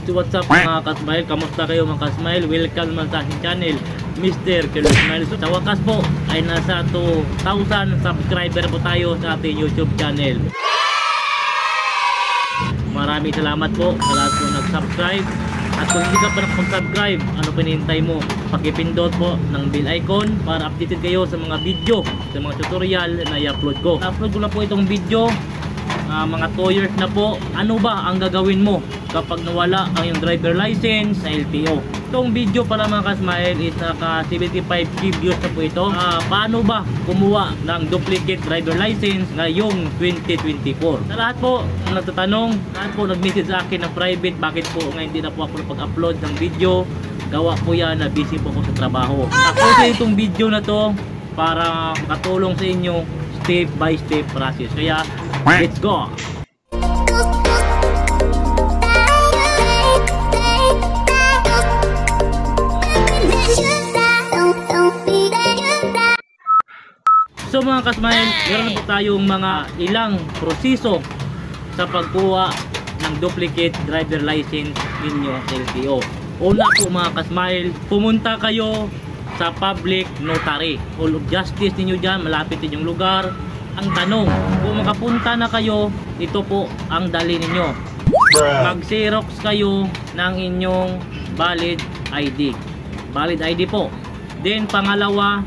So what's up mga kasmile? Kamusta kayo mga kasmile? Welcome naman sa aking channel, Mr. Killer Smile. So sa wakas po ay nasa 2,000 subscriber po tayo sa ating YouTube channel. Maraming salamat po sa lahat po nag-subscribe. At kung hindi ka pa nakapag-subscribe, ano pinintay mo? Pakipindot po ng bell icon para updated kayo sa mga video, sa mga tutorial na i-upload ko. Na-upload ko na po itong video, mga 2 years na po. Ano ba ang gagawin mo kapag nawala ang iyong driver license sa LTO? Itong video pala mga kasmile is naka 75k views na po ito. Paano ba kumuha ng duplicate driver license ngayong 2024? Sa lahat po nagtatanong, lahat po nag-message sa akin ng private, bakit po ngayon hindi na po ako napag-upload ng video? Gawa po yan na busy po ako sa trabaho. Ako sa itong video na to para makatulong sa inyo step by step process. Kaya let's go! So mga kasmile, meron po tayong mga ilang proseso sa pagkuha ng duplicate driver license ninyo sa LTO. Una po mga kasmile, pumunta kayo sa public notary. Hall of Justice ninyo dyan, malapit inyong lugar. Ang tanong, kung makapunta na kayo, ito po ang dali ninyo. Mag-xerox kayo ng inyong valid ID. Valid ID po. Then pangalawa,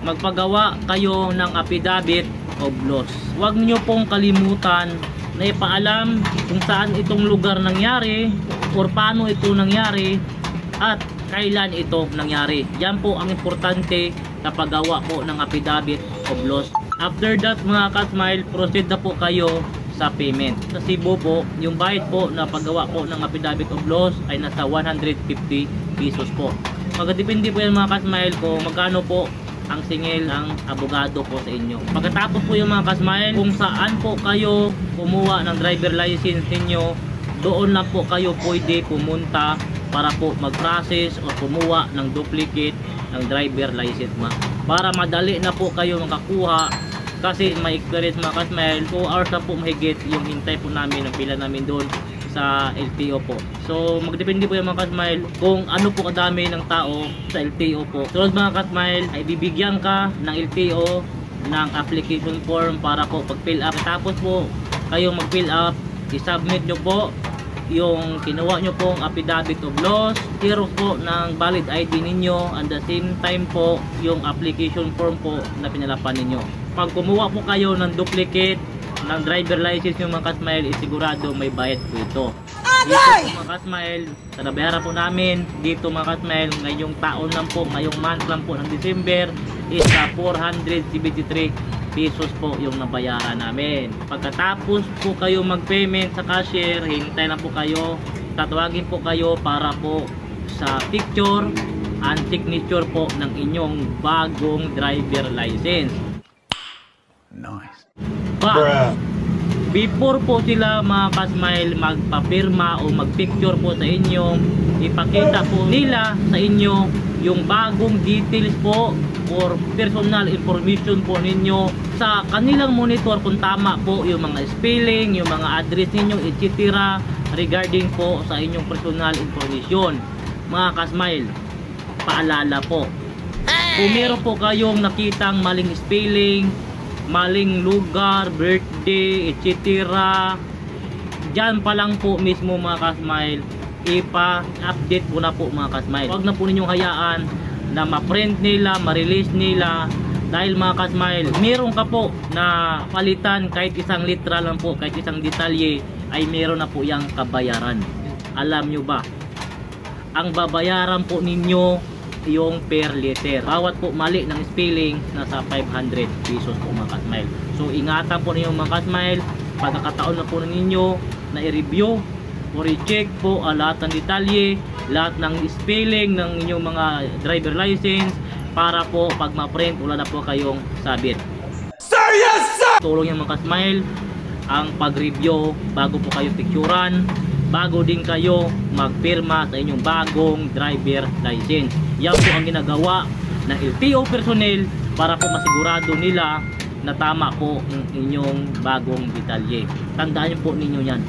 magpagawa kayo ng affidavit of loss. Huwag niyo pong kalimutan na ipaalam kung saan itong lugar nangyari or paano ito nangyari at kailan ito nangyari. Yan po ang importante na paggawa po ng affidavit of loss. After that mga kasmile, proceed na po kayo sa payment. Sa Cebu po, yung bayad po na paggawa po ng affidavit of loss ay nasa 150 pesos po. Magdepende po yan mga kasmile kung magkano po ang singil ng abogado po sa inyo. Pagkatapos po yung mga kasmile, kung saan po kayo kumuha ng driver license ninyo, doon lang po kayo pwede pumunta para po mag-process o kumuha ng duplicate ng driver license para madali na po kayo makakuha. Kasi may experience mga kasmile, 2 hours na po mahigit yung hintay po namin, ang pila namin doon sa LTO po. So magdepende po yung mga kasmile kung ano po kadami ng tao sa LTO po. So mga kasmile, ay bibigyan ka ng LTO ng application form para po pag-fill up. Tapos po kayo mag-fill up, i-submit nyo po yung kinuha nyo pong affidavit of loss, xerox po ng valid ID ninyo, and the same time po yung application form po na pinalapan ninyo. Pag kumuha po kayo ng duplicate ng driver license yung mga kasmile, sigurado may bayad po ito. Dito po mga kasmile, sa nabayaran po namin dito mga kasmile, ngayong taon lang po, ngayong month lang po ng December is 473 pesos po yung nabayaran namin. Pagkatapos po kayo mag-payment sa cashier, hintay na po kayo, tatawagin po kayo para po sa picture and signature po ng inyong bagong driver license. Nice. Before po sila mga kasmile magpapirma o magpicture po sa inyo, ipakita po nila sa inyo yung bagong details po or personal information po ninyo sa kanilang monitor, kung tama po yung mga spelling, yung mga address ninyo, etc. regarding po sa inyong personal information. Mga kasmile, paalala po, kung meron po kayong nakitang maling spelling, maling lugar, birthday, etc. Diyan pa lang po mismo mga kasmile, ipa-update po na po mga kasmile. Huwag na po ninyong hayaan na ma-print nila, ma-release nila. Dahil mga kasmile, meron ka po na palitan kahit isang litra lang po, kahit isang detalye, ay meron na po yung kabayaran. Alam nyo ba? Ang babayaran po ninyo yung per liter. Bawat po mali ng spelling, nasa 500 pesos po mga kasmile. So ingatan po ninyo mga kasmile, pagkakataon na po ninyo na i-review or i-check po lahat ng detalye, lahat ng spelling ng inyong mga driver license, para po pag ma-print wala na po kayong sabit. Seryoso! Tulong yung mga kasmile ang pag-review bago po kayo picturean, bago din kayo magpirma sa inyong bagong driver license. Yan po ang ginagawa ng LTO personnel para po masigurado nila na tama po ang inyong bagong detalye. Tandaan niyo po ninyo yan.